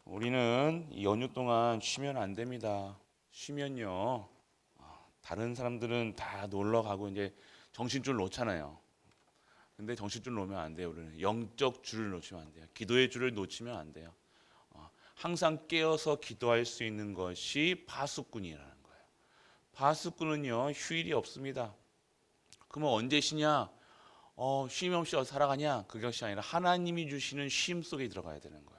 우리는 이 연휴 동안 쉬면 안 됩니다. 쉬면요, 다른 사람들은 다 놀러 가고 이제 정신줄 놓잖아요. 근데 정신줄 놓으면 안 돼요. 우리는 영적 줄을 놓치면 안 돼요. 기도의 줄을 놓치면 안 돼요. 항상 깨어서 기도할 수 있는 것이 파수꾼이라는 거예요. 파수꾼은요, 휴일이 없습니다. 그러면 언제 쉬냐? 쉼 없이 살아가냐? 그것이 아니라 하나님이 주시는 쉼 속에 들어가야 되는 거예요.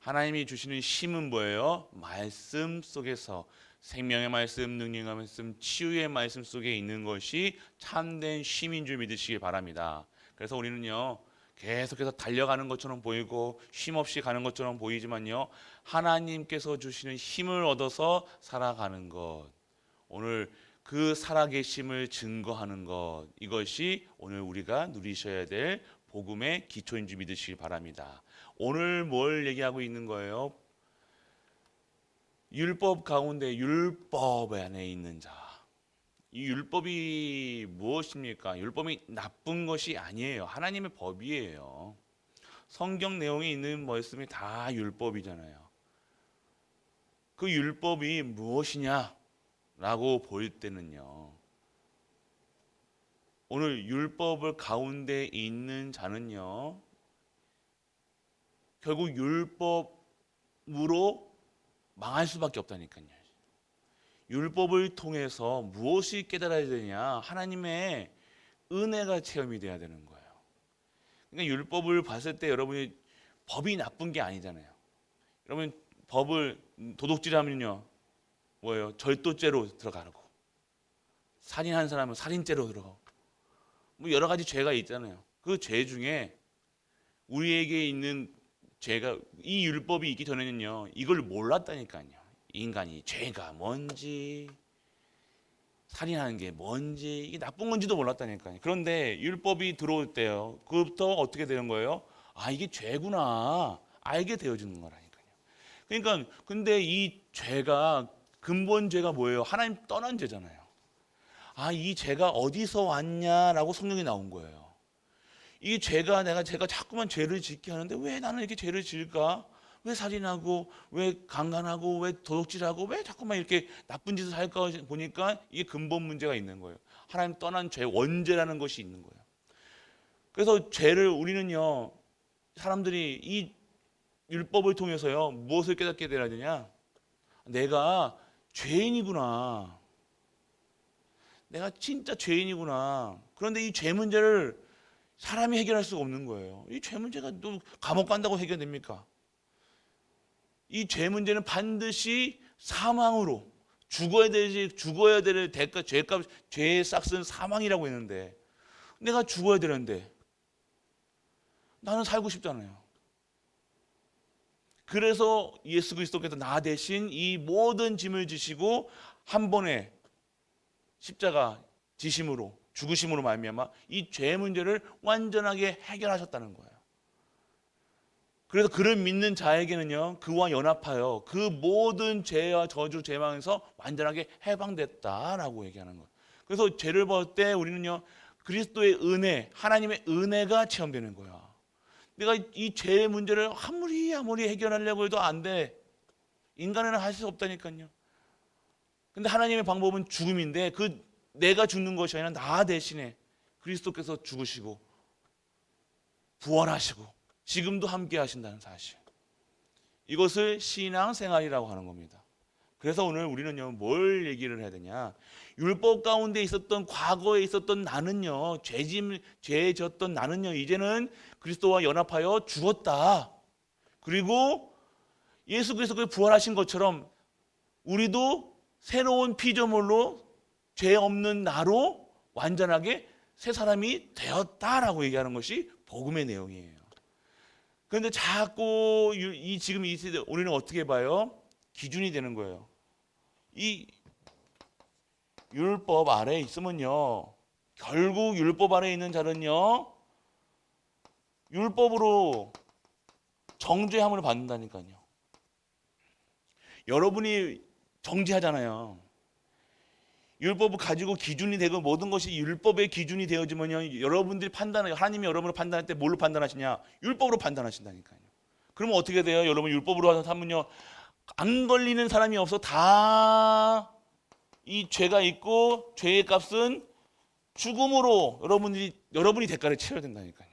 하나님이 주시는 쉼은 뭐예요? 말씀 속에서 생명의 말씀, 능력의 말씀, 치유의 말씀 속에 있는 것이 참된 쉼인 줄 믿으시기 바랍니다. 그래서 우리는요, 계속해서 달려가는 것처럼 보이고 쉼 없이 가는 것처럼 보이지만요, 하나님께서 주시는 힘을 얻어서 살아가는 것, 오늘 그 살아계심을 증거하는 것, 이것이 오늘 우리가 누리셔야 될 복음의 기초인 줄 믿으시기 바랍니다. 오늘 뭘 얘기하고 있는 거예요? 율법 가운데 율법 안에 있는 자. 이 율법이 무엇입니까? 율법이 나쁜 것이 아니에요. 하나님의 법이에요. 성경 내용에 있는 말씀이 다 율법이잖아요. 그 율법이 무엇이냐라고 볼 때는요, 오늘 율법을 가운데 있는 자는요, 결국 율법으로 망할 수밖에 없다니까요. 율법을 통해서 무엇이 깨달아야 되냐? 하나님의 은혜가 체험이 돼야 되는 거예요. 그러니까 율법을 봤을 때 여러분이 법이 나쁜 게 아니잖아요. 여러분 법을 도둑질하면요, 뭐예요? 절도죄로 들어가고, 살인한 사람은 살인죄로 들어가고, 뭐 여러 가지 죄가 있잖아요. 그 죄 중에 우리에게 있는 죄가, 이 율법이 있기 전에는요, 이걸 몰랐다니까요. 인간이 죄가 뭔지, 살인하는 게 뭔지, 이게 나쁜 건지도 몰랐다니까요. 그런데 율법이 들어올 때요, 그부터 어떻게 되는 거예요? 아, 이게 죄구나 알게 되어지는 거라니까요. 그러니까 근데 이 죄가, 근본 죄가 뭐예요? 하나님 떠난 죄잖아요. 아, 이 죄가 어디서 왔냐라고 성경에 나온 거예요. 이 죄가, 제가 자꾸만 죄를 짓게 하는데 왜 나는 이렇게 죄를 지을까? 왜 살인하고, 왜 강간하고, 왜 도둑질하고, 왜 자꾸만 이렇게 나쁜 짓을 할까 보니까 이게 근본 문제가 있는 거예요. 하나님 떠난 죄, 원죄라는 것이 있는 거예요. 그래서 죄를, 우리는요, 사람들이 이 율법을 통해서요, 무엇을 깨닫게 되어야 되냐? 내가 죄인이구나. 내가 진짜 죄인이구나. 그런데 이 죄 문제를 사람이 해결할 수가 없는 거예요. 이 죄 문제가 또 감옥 간다고 해결됩니까? 이 죄 문제는 반드시 사망으로, 죽어야 될 대가, 죄값, 죄의 싹은 사망이라고 했는데, 내가 죽어야 되는데 나는 살고 싶잖아요. 그래서 예수 그리스도께서 나 대신 이 모든 짐을 지시고 한 번에 십자가 지심으로, 죽으심으로 말미암아 이 죄 문제를 완전하게 해결하셨다는 거예요. 그래서 그를 믿는 자에게는요, 그와 연합하여 그 모든 죄와 저주 제망에서 완전하게 해방됐다라고 얘기하는 거예요. 그래서 죄를 볼 때 우리는요, 그리스도의 은혜, 하나님의 은혜가 체험되는 거야. 내가 이 죄의 문제를 아무리 해결하려고 해도 안 돼. 인간은 할 수 없다니까요. 근데 하나님의 방법은 죽음인데, 그 내가 죽는 것이 아니라 나 대신에 그리스도께서 죽으시고 부활하시고 지금도 함께 하신다는 사실, 이것을 신앙생활이라고 하는 겁니다. 그래서 오늘 우리는요, 뭘 얘기를 해야 되냐? 율법 가운데 있었던, 과거에 있었던 나는요, 죄에 졌던 나는요, 이제는 그리스도와 연합하여 죽었다. 그리고 예수 그리스도가 부활하신 것처럼 우리도 새로운 피조물로, 죄 없는 나로 완전하게 새 사람이 되었다라고 얘기하는 것이 복음의 내용이에요. 그런데 자꾸 지금 이 세대 우리는 어떻게 봐요? 기준이 되는 거예요. 이 율법 아래에 있으면요, 결국 율법 아래에 있는 자는요, 율법으로 정죄함을 받는다니까요. 여러분이 정죄하잖아요. 율법을 가지고 기준이 되고 모든 것이 율법의 기준이 되어지면요, 여러분들이 하나님이 여러분을 판단할 때 뭘로 판단하시냐? 율법으로 판단하신다니까요. 그러면 어떻게 돼요? 여러분 율법으로 하면요, 안 걸리는 사람이 없어. 다 이 죄가 있고 죄의 값은 죽음으로 여러분이 대가를 치러야 된다니까요.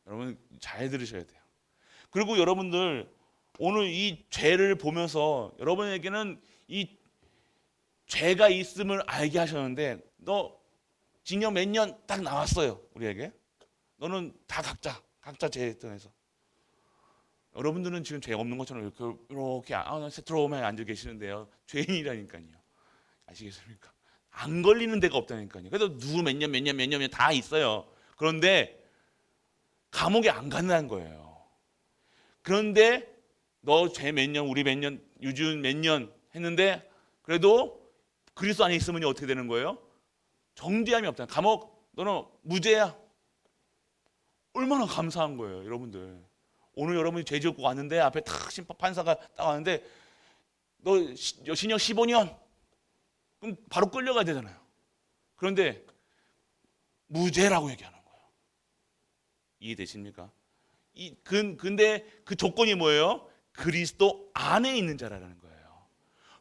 여러분 잘 들으셔야 돼요. 그리고 여러분들 오늘 이 죄를 보면서 여러분에게는 이 죄가 있음을 알게 하셨는데, 너 징역 몇 년 딱 나왔어요. 우리에게 너는 다 각자 죄에 떠나서. 여러분들은 지금 죄 없는 것처럼 이렇게 세트로움에 앉아 계시는데요, 죄인이라니까요. 아시겠습니까? 안 걸리는 데가 없다니까요. 그래도 누구 몇 년 다 있어요. 그런데 감옥에 안 간다는 거예요. 그런데 너 죄 몇 년, 우리 몇 년, 유준 몇 년 했는데 그래도 그리스도 안에 있으면 어떻게 되는 거예요? 정죄함이 없다. 감옥 너는 무죄야. 얼마나 감사한 거예요, 여러분들. 오늘 여러분이 죄 지었고 왔는데 앞에 탁 심판 판사가 딱 왔는데 너 신형 15년, 그럼 바로 끌려가야 되잖아요. 그런데 무죄라고 얘기하는 거예요. 이해되십니까? 근데 그 조건이 뭐예요? 그리스도 안에 있는 자라는 거예요.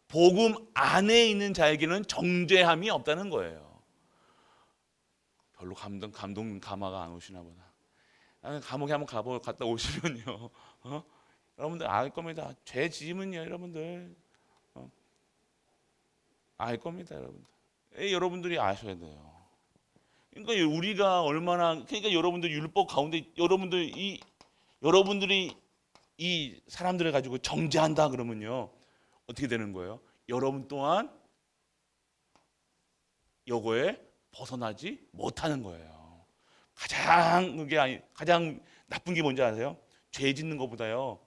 복음 안에 있는 자에게는 정죄함이 없다는 거예요. 별로 감화가 안 오시나 보다. 감옥에 한번 갔다 오시면요, 여러분들 알 겁니다. 죄 지으면요, 여러분들 알 겁니다, 여러분들. 여러분들이 아셔야 돼요. 그러니까 우리가 그러니까 여러분들 율법 가운데 여러분들이 이 사람들을 가지고 정죄한다 그러면요, 어떻게 되는 거예요? 여러분 또한 요거에 벗어나지 못하는 거예요. 가장 나쁜 게 뭔지 아세요? 죄 짓는 것보다요,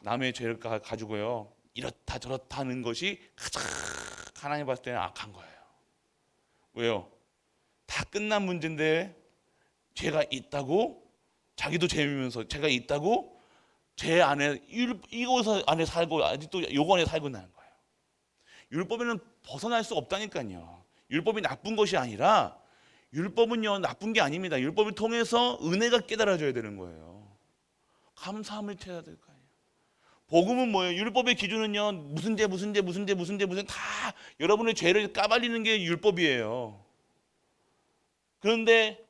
남의 죄를 가지고요 이렇다 저렇다 하는 것이 가장 하나님 봤을 때는 악한 거예요. 왜요? 다 끝난 문제인데 죄가 있다고, 자기도 죄면서 죄가 있다고 죄 안에 이곳 안에 살고 아직도 요거 안에 살고 있는 거예요. 율법에는 벗어날 수 없다니까요. 율법이 나쁜 것이 아니라, 율법은요 나쁜 게 아닙니다. 율법을 통해서 은혜가 깨달아져야 되는 거예요. 감사함을 채워야 될 거 아니에요. 복음은 뭐예요? 율법의 기준은요, 무슨 죄 다 여러분의 죄를 까발리는 게 율법이에요. 그런데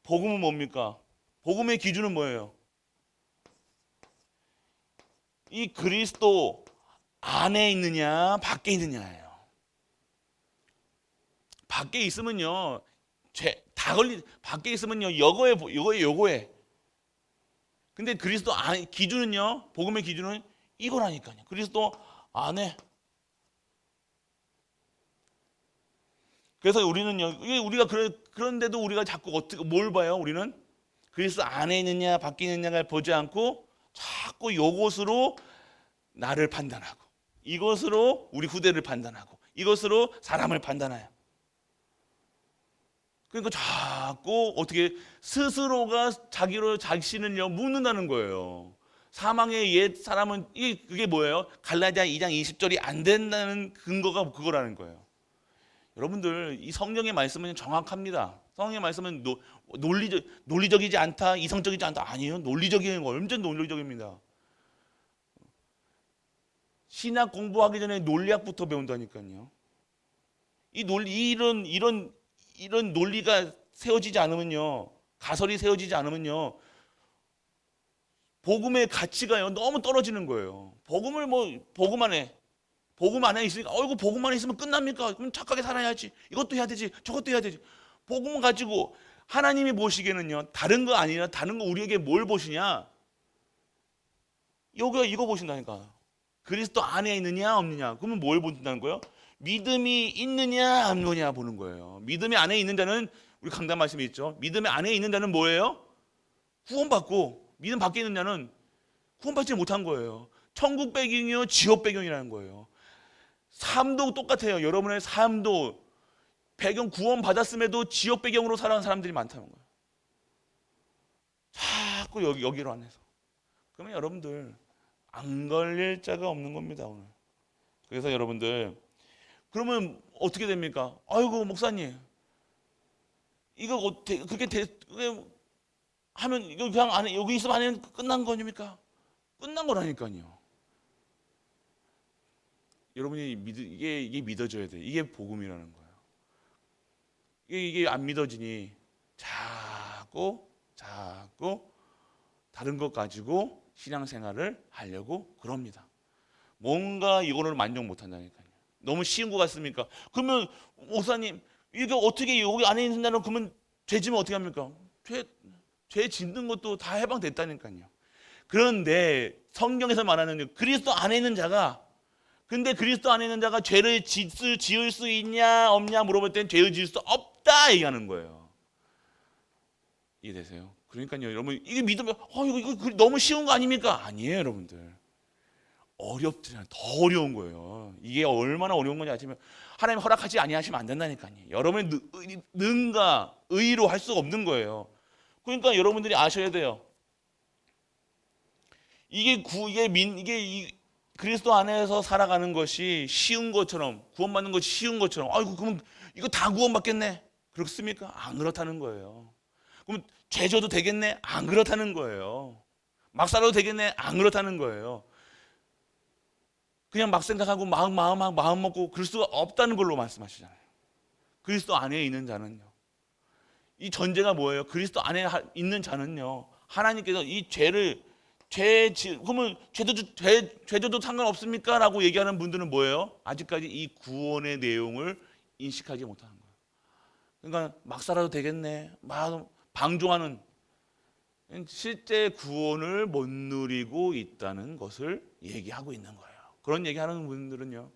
복음은 뭡니까? 복음의 기준은 뭐예요? 이 그리스도 안에 있느냐 밖에 있느냐예요. 밖에 있으면요 밖에 있으면요 요거에. 근데 그리스도 안 기준은요, 복음의 기준은 이거라니까요. 그리스도 안에. 그래서 우리는요, 우리가 그런데도 우리가 자꾸 뭘 봐요? 우리는 그리스도 안에 있느냐 밖에 있느냐를 보지 않고 자꾸 요것으로 나를 판단하고, 이것으로 우리 후대를 판단하고, 이것으로 사람을 판단해요. 그러니까 자꾸 어떻게 스스로가 자신을 묻는다는 거예요. 사망의 옛 사람은 그게 뭐예요? 갈라디아 2장 20절이 안 된다는 근거가 그거라는 거예요. 여러분들 이 성경의 말씀은 정확합니다. 성경의 말씀은 논리적이지 않다, 이성적이지 않다, 아니에요. 논리적인 거, 완전 논리적입니다. 신학 공부하기 전에 논리학부터 배운다니까요. 이런 논리가 세워지지 않으면요, 가설이 세워지지 않으면요, 복음의 가치가요 너무 떨어지는 거예요. 복음 안에 있으니까 복음 안에 있으면 끝납니까? 그럼 착하게 살아야지, 이것도 해야 되지, 저것도 해야 되지. 복음을 가지고 하나님이 보시기에는요, 다른 거 아니라 다른 거 우리에게 뭘 보시냐? 이거 보신다니까. 그리스도 안에 있느냐 없느냐. 그러면 뭘 본다는 거예요? 믿음이 있느냐 없느냐 보는 거예요. 믿음이 안에 있는 자는, 우리 강단 말씀이 있죠, 믿음이 안에 있는 자는 뭐예요? 구원받고, 믿음 밖에 있는 자는 구원받지 못한 거예요. 천국 배경이요 지옥 배경이라는 거예요. 삶도 똑같아요. 여러분의 삶도 배경 구원 받았음에도 지옥 배경으로 살아가는 사람들이 많다는 거예요. 자꾸 여기로 안에서. 그러면 여러분들 안 걸릴 자가 없는 겁니다, 오늘. 그래서 여러분들, 그러면 어떻게 됩니까? 아이고 목사님, 이거 그게 하면 이거 그냥 안에 여기 있으면 안 해는 끝난 거니까 끝난 거라니까요. 여러분이 이게 믿어져야 돼. 이게 복음이라는 거예요. 이게 안 믿어지니 자꾸 다른 것 가지고 신앙생활을 하려고 그럽니다. 뭔가 이거를 만족 못 한다니까요. 너무 쉬운 것 같습니까? 그러면 목사님 이게 어떻게 여기 안에 있는 사람은 그러면 죄 지면 어떻게 합니까? 죄 짓는 것도 다 해방됐다니까요. 그런데 성경에서 말하는 그리스도 안에 있는 자가, 근데 그리스도 안에 있는 자가 죄를 지을 수 있냐 없냐 물어볼 땐 죄를 지을 수 없다 얘기하는 거예요. 이해되세요? 그러니까요, 여러분 이게 믿으면 이거 너무 쉬운 거 아닙니까? 아니에요, 여러분들. 어렵잖아요. 더 어려운 거예요. 이게 얼마나 어려운 건지 아시면 하나님 허락하지 아니하시면 안 된다니까요. 여러분의 능과 의로 할 수가 없는 거예요. 그러니까 여러분들이 아셔야 돼요. 이게 그리스도 안에서 살아가는 것이 쉬운 것처럼, 구원받는 것이 쉬운 것처럼, 아이고 그러면 이거 다 구원받겠네, 그렇습니까? 안 그렇다는 거예요. 그럼 죄 져도 되겠네? 안 그렇다는 거예요. 막 살아도 되겠네? 안 그렇다는 거예요. 그냥 막 생각하고 마음 먹고 그럴 수가 없다는 걸로 말씀하시잖아요. 그리스도 안에 있는 자는요. 이 전제가 뭐예요? 그리스도 안에 있는 자는요, 하나님께서 이 그러면 죄져도 상관없습니까? 라고 얘기하는 분들은 뭐예요? 아직까지 이 구원의 내용을 인식하지 못하는 거예요. 그러니까 막 살아도 되겠네, 막 방종하는, 실제 구원을 못 누리고 있다는 것을 얘기하고 있는 거예요. 그런 얘기하는 분들은요,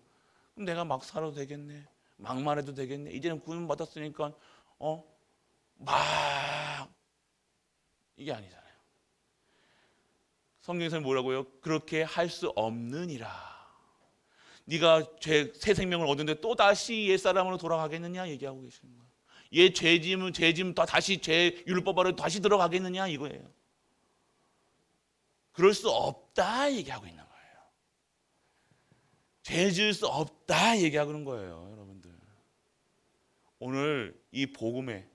그럼 내가 막 살아도 되겠네, 막 말해도 되겠네, 이제는 구원 받았으니까 막 이게 아니잖아요. 성경에서는 뭐라고요? 그렇게 할 수 없느니라. 네가 새 생명을 얻는데 또 다시 옛사람으로 돌아가겠느냐 얘기하고 계시는 거예요. 죄짐 다시 율법 아래 다시 들어가겠느냐 이거예요. 그럴 수 없다 얘기하고 있는 거예요. 죄 지을 수 없다 얘기하고 있는 거예요, 여러분들. 오늘 이 복음에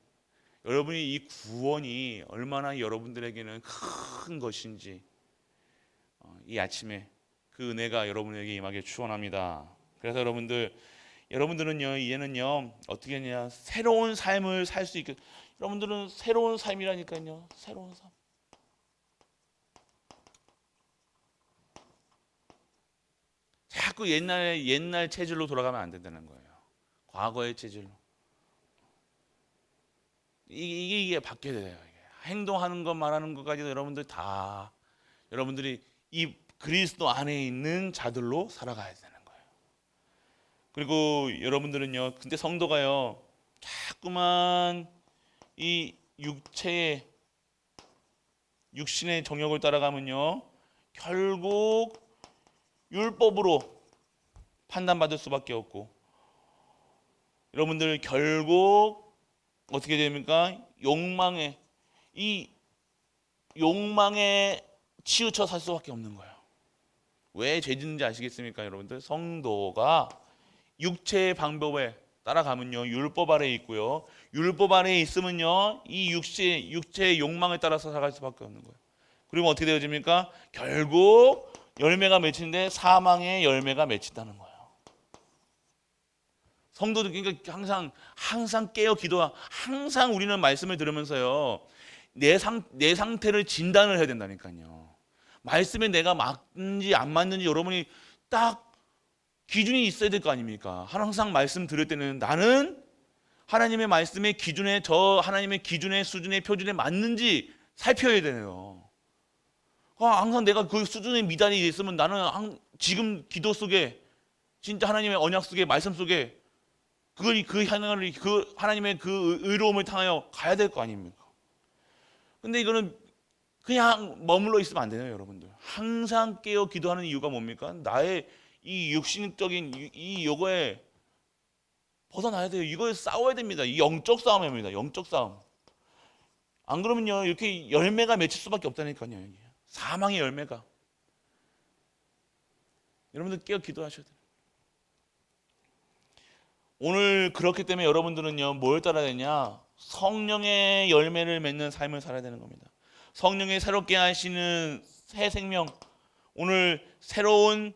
여러분이 이 구원이 얼마나 여러분들에게는 큰 것인지 이 아침에 그 은혜가 여러분에게 임하길 축원합니다. 그래서 여러분들은요 이제는요 어떻게 했냐, 새로운 삶을 살 수 있게. 여러분들은 새로운 삶이라니까요. 새로운 삶. 자꾸 옛날 체질로 돌아가면 안 된다는 거예요. 과거의 체질로. 이게 바뀌어야 돼요. 행동하는 것 말하는 것까지도 여러분들 다 여러분들이 이 그리스도 안에 있는 자들로 살아가야 되는 거예요. 그리고 여러분들은요, 근데 성도가요 자꾸만 이 육신의 정욕을 따라가면요 결국 율법으로 판단받을 수밖에 없고, 여러분들 결국 어떻게 됩니까? 욕망에 치우쳐 살 수밖에 없는 거예요. 왜 죄 짓는지 아시겠습니까, 여러분들? 성도가 육체의 방법에 따라가면요 율법 아래에 있고요, 율법 아래에 있으면요 이 육체의 욕망에 따라서 살아갈 수밖에 없는 거예요. 그리고 어떻게 되어집니까? 결국 열매가 맺히는데 사망의 열매가 맺힌다는 거예요. 성도들 그러니까 항상 깨어 기도하, 항상 우리는 말씀을 들으면서요 내 상태를 진단을 해야 된다니까요. 말씀에 내가 맞는지 안 맞는지 여러분이 딱 기준이 있어야 될 거 아닙니까? 항상 말씀 들을 때는 나는 하나님의 말씀의 기준에, 하나님의 기준의 수준의 표준에 맞는지 살펴야 되네요. 항상 내가 그 수준의 미달이 있으면 나는 지금 기도 속에 진짜 하나님의 언약 속에 말씀 속에 그 하나님의 그 의로움을 향하여 가야 될 거 아닙니까? 근데 이거는 그냥 머물러 있으면 안 되네요, 여러분들. 항상 깨어 기도하는 이유가 뭡니까? 나의 이 육신적인 이 요거에 벗어나야 돼요. 이거에 싸워야 됩니다. 이 영적 싸움입니다. 영적 싸움. 안 그러면요 이렇게 열매가 맺힐 수밖에 없다니까요. 사망의 열매가. 여러분들 깨어 기도하셔야 돼요. 오늘 그렇기 때문에 여러분들은요 뭘 따라야 되냐? 성령의 열매를 맺는 삶을 살아야 되는 겁니다. 성령의 새롭게 하시는 새 생명, 오늘 새로운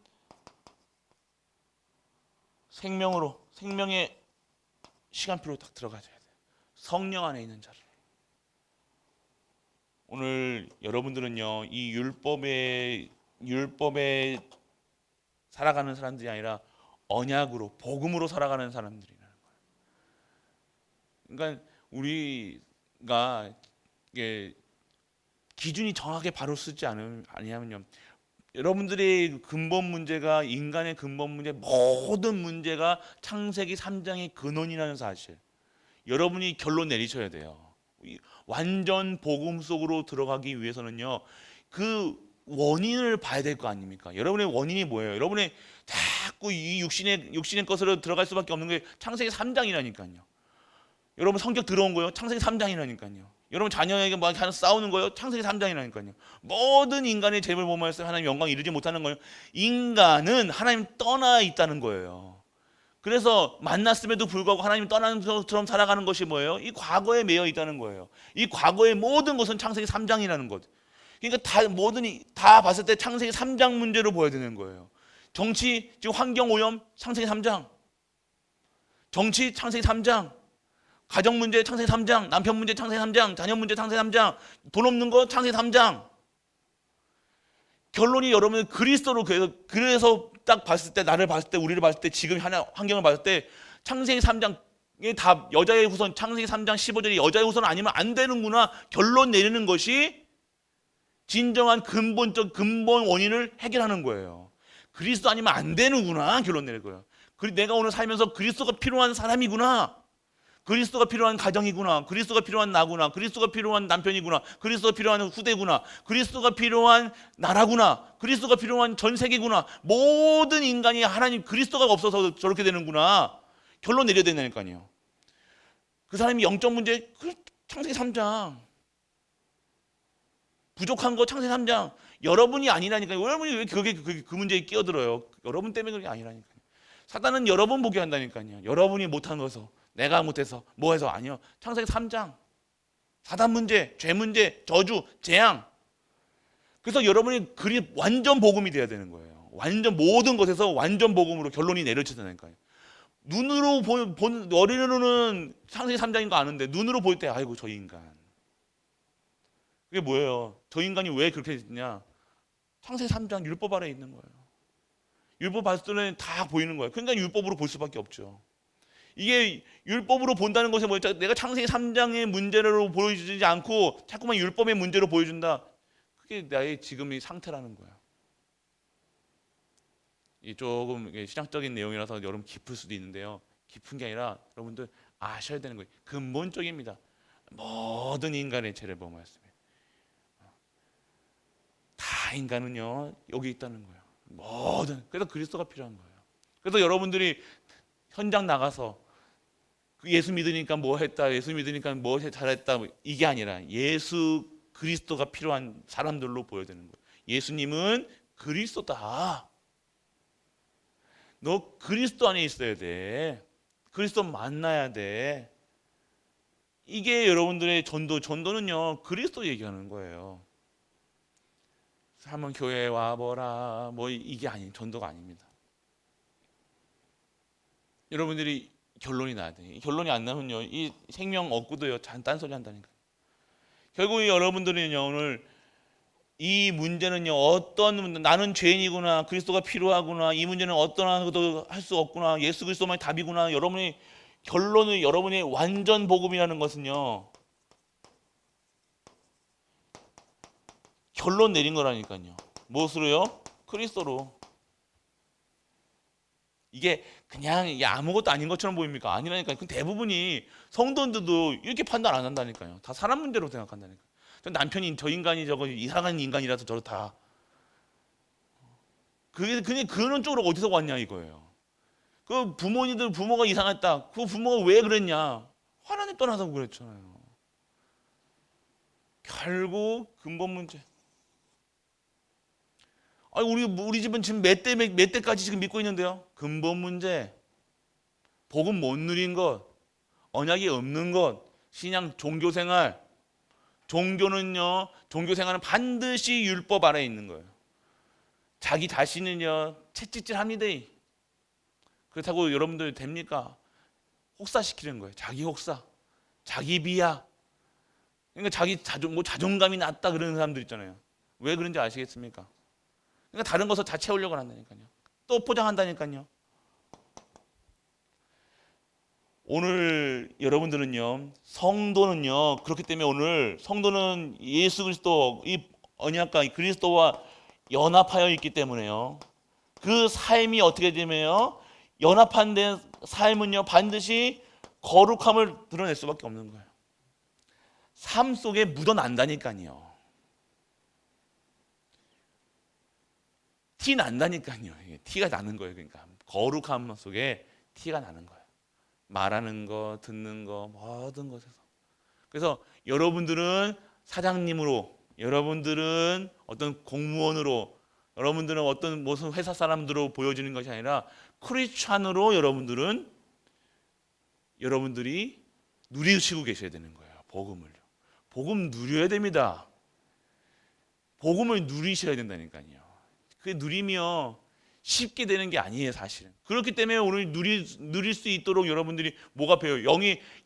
생명의 시간표로 딱 들어가야 돼요. 성령 안에 있는 자를. 오늘 여러분들은요, 이 율법에 살아가는 사람들이 아니라 언약으로, 복음으로 살아가는 사람들이라는 거예요. 그러니까 우리가 이게 기준이 정확하게 바로 쓰지 아니하면요, 여러분들의 근본 문제가, 인간의 근본 문제, 모든 문제가 창세기 3장의 근원이라는 사실, 여러분이 결론 내리셔야 돼요. 완전 복음 속으로 들어가기 위해서는요, 그 원인을 봐야 될 거 아닙니까? 여러분의 원인이 뭐예요? 여러분의 자꾸 이 육신의 것으로 들어갈 수밖에 없는 게 창세기 3장이라니까요. 여러분 성격 들어온 거예요? 창세기 3장이라니까요. 여러분 자녀에게 막 하나 싸우는 거예요? 창세기 3장이라니까요. 모든 인간의 죄를 범하여서 하나님 영광 이루지 못하는 거예요. 인간은 하나님 떠나 있다는 거예요. 그래서 만났음에도 불구하고 하나님 떠나는 것처럼 살아가는 것이 뭐예요? 이 과거에 매여 있다는 거예요. 이 과거의 모든 것은 창세기 3장이라는 것. 그러니까 다 봤을 때 창세기 3장 문제로 보여야 되는 거예요. 정치, 지금 환경 오염, 창세기 3장. 정치, 창세기 3장. 가정 문제, 창세기 3장. 남편 문제, 창세기 3장. 자녀 문제, 창세기 3장. 돈 없는 거, 창세기 3장. 결론이 여러분 그리스도로, 그래서 딱 봤을 때, 나를 봤을 때, 우리를 봤을 때, 지금 환경을 봤을 때 창세기 3장의 답, 여자의 후손, 창세기 3장 15절이 여자의 후손 아니면 안 되는구나 결론 내리는 것이 진정한 근본 원인을 해결하는 거예요. 그리스도 아니면 안 되는구나 결론 내릴 거예요. 내가 오늘 살면서 그리스도가 필요한 사람이구나, 그리스도가 필요한 가정이구나, 그리스도가 필요한 나구나, 그리스도가 필요한 남편이구나, 그리스도가 필요한 후대구나, 그리스도가 필요한 나라구나, 그리스도가 필요한 전 세계구나. 모든 인간이 하나님 그리스도가 없어서 저렇게 되는구나 결론 내려야 된다니까요. 그 사람이 영적 문제, 창세기 3장. 부족한 거 창세기 3장. 여러분이 아니라니까요. 여러분이 왜 그 문제에 끼어들어요? 여러분 때문에 그게 아니라니까요. 사단은 여러분 보게 한다니까요. 여러분이 못한 것서, 내가 못해서, 뭐해서. 아니요. 창세기 3장. 사단 문제, 죄 문제, 저주, 재앙. 그래서 여러분이 완전 복음이 돼야 되는 거예요. 완전 모든 것에서 완전 복음으로 결론이 내려지다니까요. 눈으로 어린이로는 창세기 3장인 거 아는데 눈으로 볼 때 아이고 저 인간. 그게 뭐예요? 저 인간이 왜 그렇게 됐냐? 창세기 3장 율법 아래에 있는 거예요. 율법 봤을 때는 다 보이는 거예요. 그러니까 율법으로 볼 수밖에 없죠. 이게 율법으로 본다는 것이 뭐죠? 내가 창세기 3장의 문제로 보여주지 않고 자꾸만 율법의 문제로 보여준다. 그게 나의 지금의 상태라는 거야. 이 조금 신학적인 내용이라서 여러분 깊을 수도 있는데요. 깊은 게 아니라 여러분들 아셔야 되는 거예요. 근본적입니다. 모든 인간의 죄를 범하였습니다. 다 인간은요 여기 있다는 거예요. 그래서 그리스도가 필요한 거예요. 그래서 여러분들이 현장 나가서 예수 믿으니까 뭐 했다, 예수 믿으니까 뭐 잘했다, 이게 아니라 예수 그리스도가 필요한 사람들로 보여야 되는 거예요. 예수님은 그리스도다. 너 그리스도 안에 있어야 돼. 그리스도 만나야 돼. 이게 여러분들의 전도는요 그리스도 얘기하는 거예요. 한번 교회에 와보라 뭐 이게 전도가 아닙니다. 여러분들이 결론이 나야 돼. 결론이 안 나면요 이 생명 얻고도요 딴소리 한다니까. 결국 여러분들은요 오늘 이 문제는요 나는 죄인이구나, 그리스도가 필요하구나, 이 문제는 어떤 것도 할 수 없구나, 예수 그리스도만이 답이구나. 여러분의 결론은, 여러분의 완전 복음이라는 것은요 결론 내린 거라니까요. 무엇으로요? 그리스도로. 이게 그냥 이게 아무것도 아닌 것처럼 보입니까? 아니라니까요. 대부분이 성도들도 이렇게 판단 안 한다니까요. 다 사람 문제로 생각한다니까요. 남편이 저 인간이 저거 이상한 인간이라서 저렇다. 그게 그런 쪽으로 어디서 왔냐 이거예요. 그 부모가 이상했다. 그 부모가 왜 그랬냐? 하나님 떠나서 그랬잖아요. 결국 근본 문제. 아니 우리 집은 지금 몇 대까지 지금 믿고 있는데요. 근본 문제, 복음 못 누린 것, 언약이 없는 것, 신앙 종교 생활, 종교는요, 종교 생활은 반드시 율법 아래에 있는 거예요. 자기 자신은요, 채찍질합니다. 그렇다고 여러분들 됩니까? 혹사시키는 거예요. 자기 혹사, 자기 비하. 그러니까 자기 자존감이 낮다 그러는 사람들 있잖아요. 왜 그런지 아시겠습니까? 그러니까 다른 것을 다 채우려고 한다니까요. 또 포장한다니까요. 오늘 여러분들은요, 성도는요, 그렇기 때문에 오늘 성도는 예수 그리스도 이 언약과 그리스도와 연합하여 있기 때문에요. 그 삶이 어떻게 되면요, 연합한 된 삶은요 반드시 거룩함을 드러낼 수밖에 없는 거예요. 삶 속에 묻어난다니까요. 티 난다니까요. 티가 나는 거예요. 그러니까 거룩함 속에 티가 나는 거예요. 말하는 거, 듣는 거, 모든 것에서. 그래서 여러분들은 사장님으로, 여러분들은 어떤 공무원으로, 여러분들은 어떤 무슨 회사 사람들로 보여지는 것이 아니라 크리스찬으로 여러분들이 누리시고 계셔야 되는 거예요. 복음을요. 복음 누려야 됩니다. 복음을 누리셔야 된다니까요. 그 누리며 쉽게 되는 게 아니에요, 사실은. 그렇기 때문에 오늘 누릴 수 있도록 여러분들이 뭐가 배워요?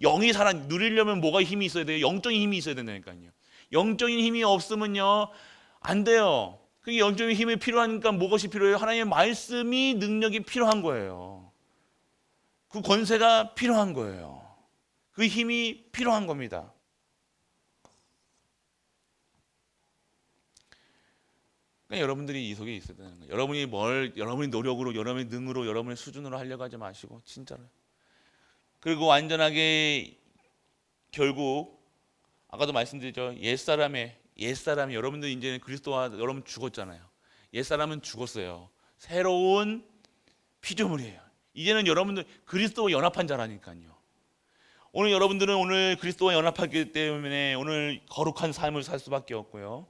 영이 살아 누리려면 뭐가 힘이 있어야 돼요? 영적인 힘이 있어야 된다니까요. 영적인 힘이 없으면요 안 돼요. 그 영적인 힘이 필요하니까 무엇이 필요해요? 하나님의 말씀이 능력이 필요한 거예요. 그 권세가 필요한 거예요. 그 힘이 필요한 겁니다. 그러니까 여러분들이 이 속에 있어야 되는 거예요. 여러분이 노력으로, 여러분의 능으로, 여러분의 수준으로 하려고 하지 마시고 진짜로. 그리고 완전하게 결국 아까도 말씀드렸죠. 옛사람이 여러분들 이제는 그리스도와 여러분 죽었잖아요. 옛사람은 죽었어요. 새로운 피조물이에요. 이제는 여러분들 그리스도와 연합한 자라니까요. 오늘 여러분들은 오늘 그리스도와 연합하기 때문에 오늘 거룩한 삶을 살 수밖에 없고요.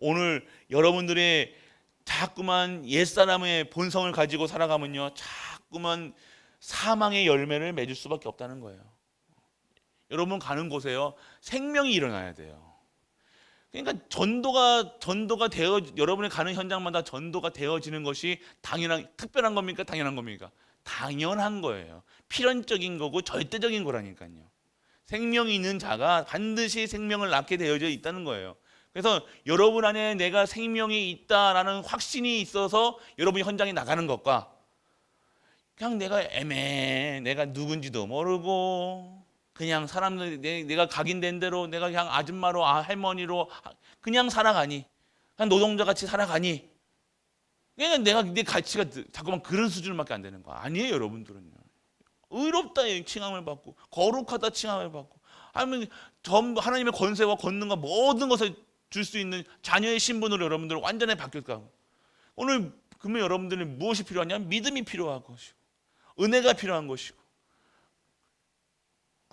오늘 여러분들의 자꾸만 옛사람의 본성을 가지고 살아가면요 자꾸만 사망의 열매를 맺을 수밖에 없다는 거예요. 여러분 가는 곳에요 생명이 일어나야 돼요. 그러니까 전도가 되어 여러분이 가는 현장마다 전도가 되어지는 것이 특별한 겁니까? 당연한 겁니까? 당연한 거예요. 필연적인 거고 절대적인 거라니까요. 생명이 있는 자가 반드시 생명을 낳게 되어져 있다는 거예요. 그래서 여러분 안에 내가 생명이 있다라는 확신이 있어서 여러분이 현장에 나가는 것과 그냥 내가 누군지도 모르고 그냥 사람들 내가 각인된 대로 내가 그냥 아줌마로 할머니로 그냥 살아가니 그냥 노동자같이 살아가니 그냥 내 가치가 자꾸만 그런 수준밖에 안 되는 거야. 아니에요. 여러분들은요 의롭다 칭함을 받고 거룩하다 칭함을 받고 아니면 전부 하나님의 권세와 권능과 모든 것을 줄 수 있는 자녀의 신분으로 여러분들은 완전히 바뀌었고 오늘 그러면 여러분들은 무엇이 필요하냐? 믿음이 필요한 것이고 은혜가 필요한 것이고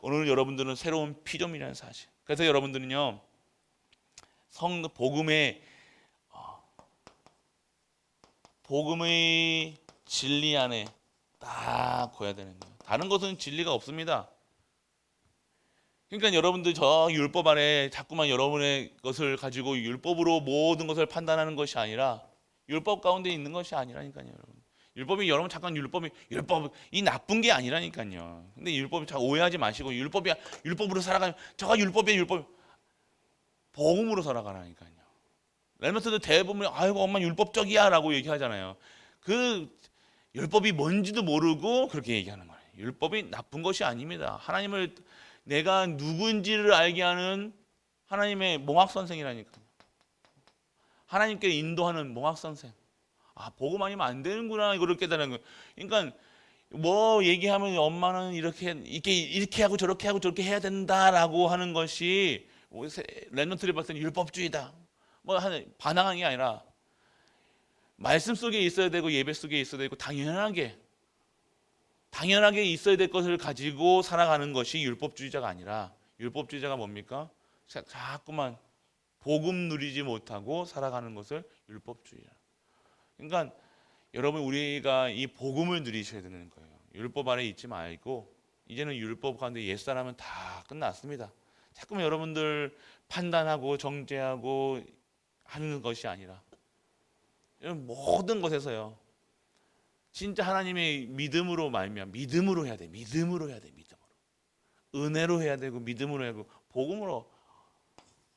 오늘 여러분들은 새로운 피조물이라는 사실. 그래서 여러분들은요 복음의 진리 안에 딱 거야 되는 거예요. 다른 것은 진리가 없습니다. 그러니까 여러분들 저 율법 안에 자꾸만 여러분의 것을 가지고 율법으로 모든 것을 판단하는 것이 아니라 율법 가운데 있는 것이 아니라니까요, 여러분. 여러분 잠깐 율법이 나쁜 게 아니라니까요. 근데 율법이 잘 오해하지 마시고 율법으로 살아가면 저가 율법 복음으로 살아가라니까요. 렘넌트들 대부분 아이고 엄마 율법적이야라고 얘기하잖아요. 그 율법이 뭔지도 모르고 그렇게 얘기하는 거예요. 율법이 나쁜 것이 아닙니다. 하나님을 내가 누군지를 알게 하는 하나님의 몽학 선생이라니까요. 하나님께 인도하는 몽학 선생. 복음 아니면 안 되는구나 이거를 깨달은 거예요. 그러니까 뭐 얘기하면 엄마는 이렇게 하고 저렇게 해야 된다라고 하는 것이 렘넌트를 봤을 때 율법주의다. 반항하는 게 아니라 말씀 속에 있어야 되고 예배 속에 있어야 되고 당연하게 있어야 될 것을 가지고 살아가는 것이 율법주의자가 아니라 율법주의자가 뭡니까? 자꾸만 복음 누리지 못하고 살아가는 것을 율법주의자. 그러니까 여러분 우리가 이 복음을 누리셔야 되는 거예요. 율법 아래 있지 말고 이제는 율법 가운데 옛사람은 다 끝났습니다. 자꾸만 여러분들 판단하고 정죄하고 하는 것이 아니라 모든 것에서요 진짜 하나님의 믿음으로 말미암아 믿음으로 해야 돼. 믿음으로 해야 돼. 믿음으로. 은혜로 해야 되고 믿음으로 해야 되고 복음으로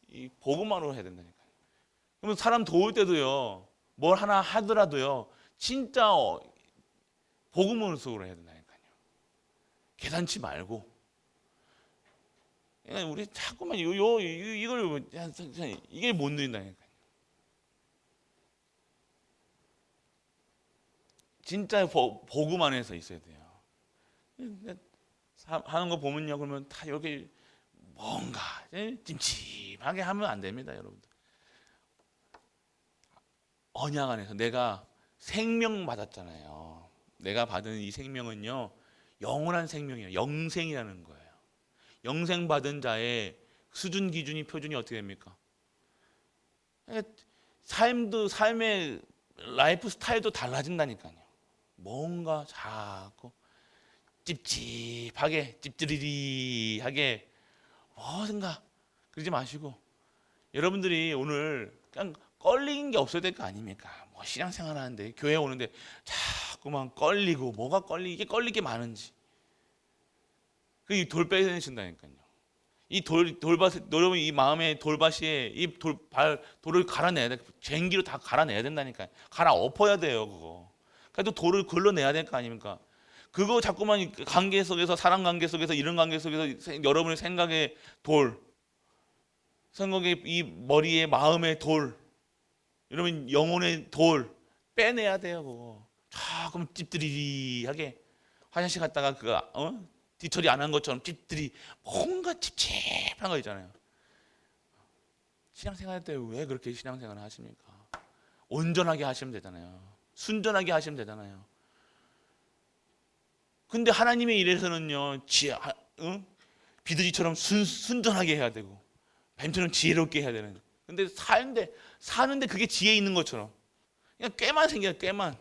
이 복음만으로 해야 된다니까요. 그러면 사람 도울 때도요. 뭘 하나 하더라도요. 진짜 복음으로 해야 된다니까요. 계산치 말고. 그러니까 우리 자꾸만 이걸 이게 못 누린다니까요. 진짜 복음 안에서 있어야 돼요. 하는 거 보면요, 그러면 다 여기 뭔가 찜찜하게 하면 안 됩니다, 여러분들. 언약 안에서 내가 생명 받았잖아요. 내가 받은 이 생명은요, 영원한 생명이에요. 영생이라는 거예요. 영생 받은 자의 수준, 기준이, 표준이 어떻게 됩니까? 삶의 라이프 스타일도 달라진다니까요. 뭔가 자꾸 찝찝하게 찝찝리리하게 뭐든가 그러지 마시고 여러분들이 오늘 그냥 걸리는 게 없어야 될 거 아닙니까? 뭐 신앙생활 하는데 교회 오는데 자꾸만 걸리고 뭐가 이게 걸릴 게 많은지 그 돌 빼내신다니까요. 이 돌밭 여러분 이 마음의 돌밭에 이 돌을 갈아내야 돼. 쟁기로 다 갈아내야 된다니까요. 갈아 엎어야 돼요 그거. 그래도 돌을 걸러내야 될 거 아닙니까? 그거 자꾸만 관계 속에서 사람 관계 속에서 이런 관계 속에서 여러분의 생각의 돌, 생각의 이 머리의 마음의 돌, 여러분 영혼의 돌 빼내야 돼요 그거. 조금 찝들이하게 화장실 갔다가 그거 뒤처리 안 한 것처럼 찝들이 뭔가 찝찝한 거 있잖아요. 신앙생활 때 왜 그렇게 신앙생활을 하십니까? 온전하게 하시면 되잖아요. 순전하게 하시면 되잖아요. 근데 하나님의 일에서는요, 비둘기처럼 순전하게 해야 되고, 뱀처럼 지혜롭게 해야 되는. 근데 사는데 그게 지혜 있는 것처럼. 그냥 꾀만 생겨요, 꾀만.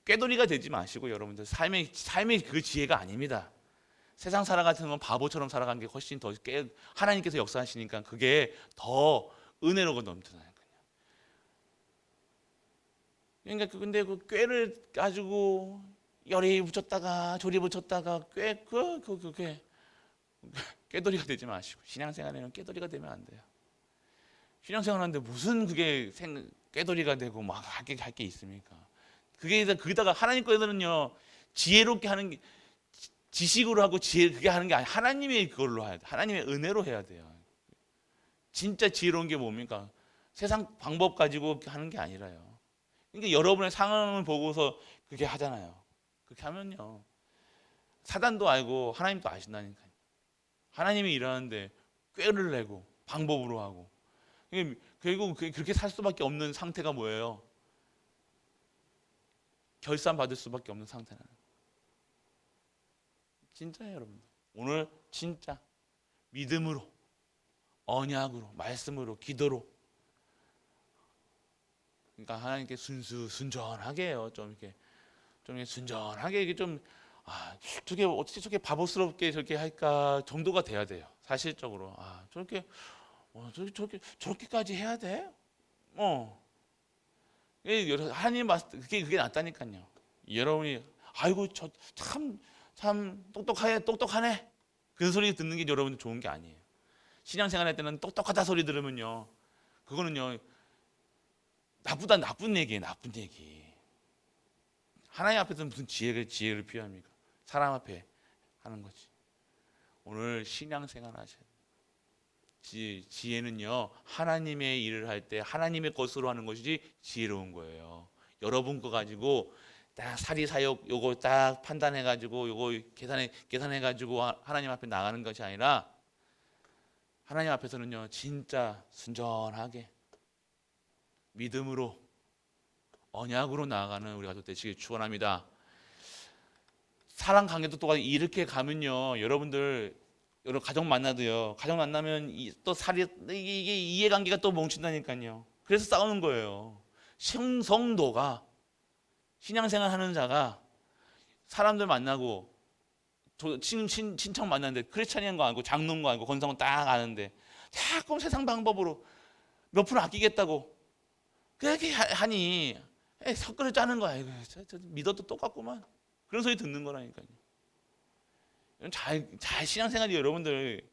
꾀돌이가 되지 마시고, 여러분들. 삶의 그 지혜가 아닙니다. 세상 살아가는 건 바보처럼 살아가는 게 훨씬 더 하나님께서 역사하시니까 그게 더 은혜로고 넘쳐나요. 그러니까 근데 그 꾀를 가지고 열이 붙였다가 조리 붙였다가 꾀돌이가 되지 마시고 신앙생활에는 꾀돌이가 되면 안 돼요. 신앙생활하는데 무슨 그게 꾀돌이가 되고 막 할 게 있습니까? 거기다가 하나님 거에서는요 지혜롭게 하는 게 지식으로 하고 그게 하는 게 아니라 하나님의 그걸로 해야 돼. 하나님의 은혜로 해야 돼요. 진짜 지혜로운 게 뭡니까? 세상 방법 가지고 하는 게 아니라요. 그러니까 여러분의 상황을 보고서 그렇게 하잖아요. 그렇게 하면요. 사단도 알고 하나님도 아신다니까요. 하나님이 일하는데 꾀를 내고 방법으로 하고. 결국 그렇게 살 수밖에 없는 상태가 뭐예요? 결산 받을 수밖에 없는 상태는. 진짜예요, 여러분. 오늘 진짜 믿음으로, 언약으로, 말씀으로, 기도로. 그러니까 하나님께 순전하게 해요. 좀 순전하게 이게 저게 어떻게 저렇게 바보스럽게 저렇게 할까 정도가 돼야 돼요. 사실적으로 저렇게까지 해야 돼? 하나님 봤을 때 그게 낫다니까요. 여러분이 아이고 참 똑똑하네. 그 소리 듣는 게 여러분 좋은 게 아니에요. 신앙생활할 때는 똑똑하다 소리 들으면요, 그거는요 나쁜 얘기예요. 나쁜 얘기. 하나님 앞에서 무슨 지혜를 필요합니까? 사람 앞에 하는 거지. 오늘 신앙생활 하셔야 돼요. 지혜는요 하나님의 일을 할 때 하나님의 것으로 하는 것이지 지혜로운 거예요. 여러분 거 가지고 딱 사리사욕 요거 딱 판단해 가지고 요거 계산해 가지고 하나님 앞에 나가는 것이 아니라 하나님 앞에서는요 진짜 순전하게 믿음으로 언약으로 나아가는 우리 가족 되시길 축원합니다. 사랑 관계도 또 이렇게 가면요 여러분들 여러 가정 만나도요 가정 만나면 또 이게 이해관계가 또 뭉친다니까요. 그래서 싸우는 거예요. 성도가 신앙생활 하는 자가 사람들 만나고 친척 만났는데 크리스찬인 거 알고 장로인 거 알고 건성은 딱 아는데 자꾸 세상 방법으로 몇 프로 아끼겠다고 그렇게 하니 섞으려 짜는 거야. 이거 저 믿어도 똑같구만. 그런 소리 듣는 거라니까요. 잘 신앙생활이 여러분들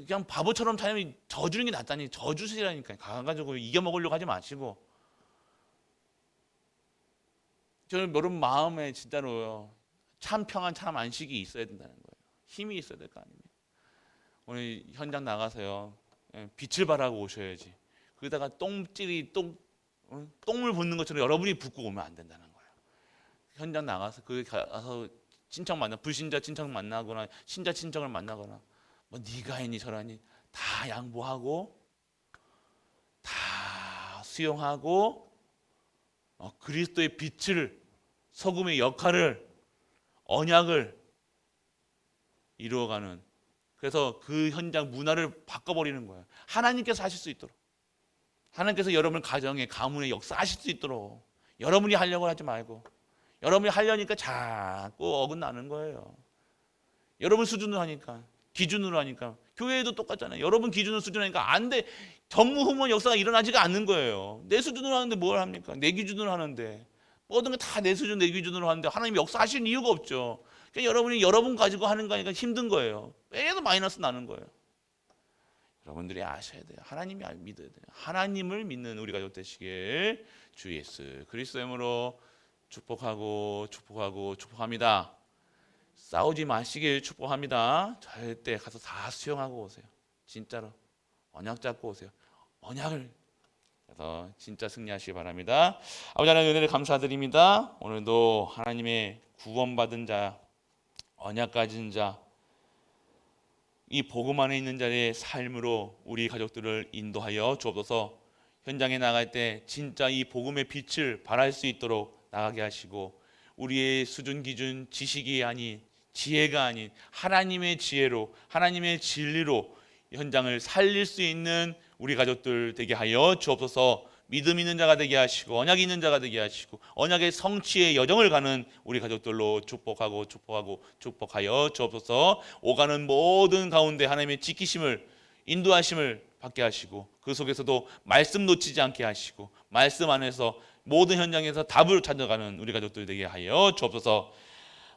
그냥 바보처럼 자녀이 져주는 게 낫다니. 져주시라니까요. 가가지고 이겨먹으려고 하지 마시고. 저는 여러분 마음에 진짜로요, 참 평안 참 안식이 있어야 된다는 거예요. 힘이 있어야 될 거 아닙니까? 오늘 현장 나가서요, 빛을 발하고 오셔야지. 그러다가 똥물 붓는 것처럼 여러분이 붓고 오면 안 된다는 거예요. 현장 나가서 가서 친척 만나, 불신자 친척 만나거나 신자 친척을 만나거나 뭐 네가 했니 저러니 다 양보하고 다 수용하고 그리스도의 빛을, 소금의 역할을, 언약을 이루어가는, 그래서 그 현장 문화를 바꿔버리는 거예요. 하나님께서 하실 수 있도록, 하나님께서 여러분 가정에 가문에 역사하실 수 있도록 여러분이 하려고 하지 말고, 여러분이 하려니까 자꾸 어긋나는 거예요. 여러분 수준으로 하니까, 기준으로 하니까. 교회에도 똑같잖아요. 여러분 기준으로 수준으로 하니까 안 돼. 전무후무한 역사가 일어나지가 않는 거예요. 내 수준으로 하는데 뭘 합니까? 내 기준으로 하는데, 모든 게 다 내 수준 내 기준으로 하는데 하나님이 역사하시는 이유가 없죠. 그러니까 여러분이 여러분 가지고 하는 거니까 힘든 거예요. 매일 마이너스 나는 거예요. 여러분들이 아셔야 돼요. 하나님이 믿어야 돼요. 하나님을 믿는 우리 가족 되시길 주 예수 그리스도의 이름으로 축복합니다. 싸우지 마시길 축복합니다. 절대 가서 다 수용하고 오세요. 진짜로 언약 잡고 오세요. 언약을, 그래서 진짜 승리하시기 바랍니다. 아버지 하나님, 은혜를 감사드립니다. 오늘도 하나님의 구원받은 자, 언약 가진 자, 이 복음 안에 있는 자의 삶으로 우리 가족들을 인도하여 주옵소서. 현장에 나갈 때 진짜 이 복음의 빛을 발할 수 있도록 나가게 하시고, 우리의 수준 기준 지식이 아닌, 지혜가 아닌 하나님의 지혜로, 하나님의 진리로 현장을 살릴 수 있는 우리 가족들 되게 하여 주옵소서. 믿음 있는 자가 되게 하시고 언약 있는 자가 되게 하시고 언약의 성취의 여정을 가는 우리 가족들로 축복하여 주옵소서. 오가는 모든 가운데 하나님의 지키심을, 인도하심을 받게 하시고, 그 속에서도 말씀 놓치지 않게 하시고, 말씀 안에서 모든 현장에서 답을 찾아가는 우리 가족들 되게 하여 주옵소서.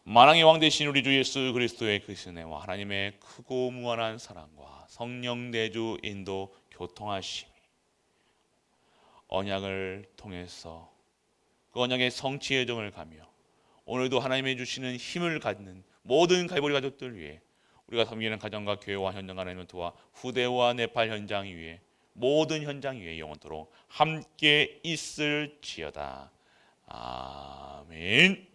만왕의 왕 되신 우리 주 예수 그리스도의 그 은혜와 하나님의 크고 무한한 사랑과 성령 내주 인도 교통하심이 언약을 통해서 그 언약의 성취의 여정을 가며 오늘도 하나님의 주시는 힘을 갖는 모든 갈보리 가족들 위해, 우리가 섬기는 가정과 교회와 현장 하나님을 도와 후대와 네팔 현장 위에, 모든 현장 위에 영원토록 함께 있을지어다. 아멘.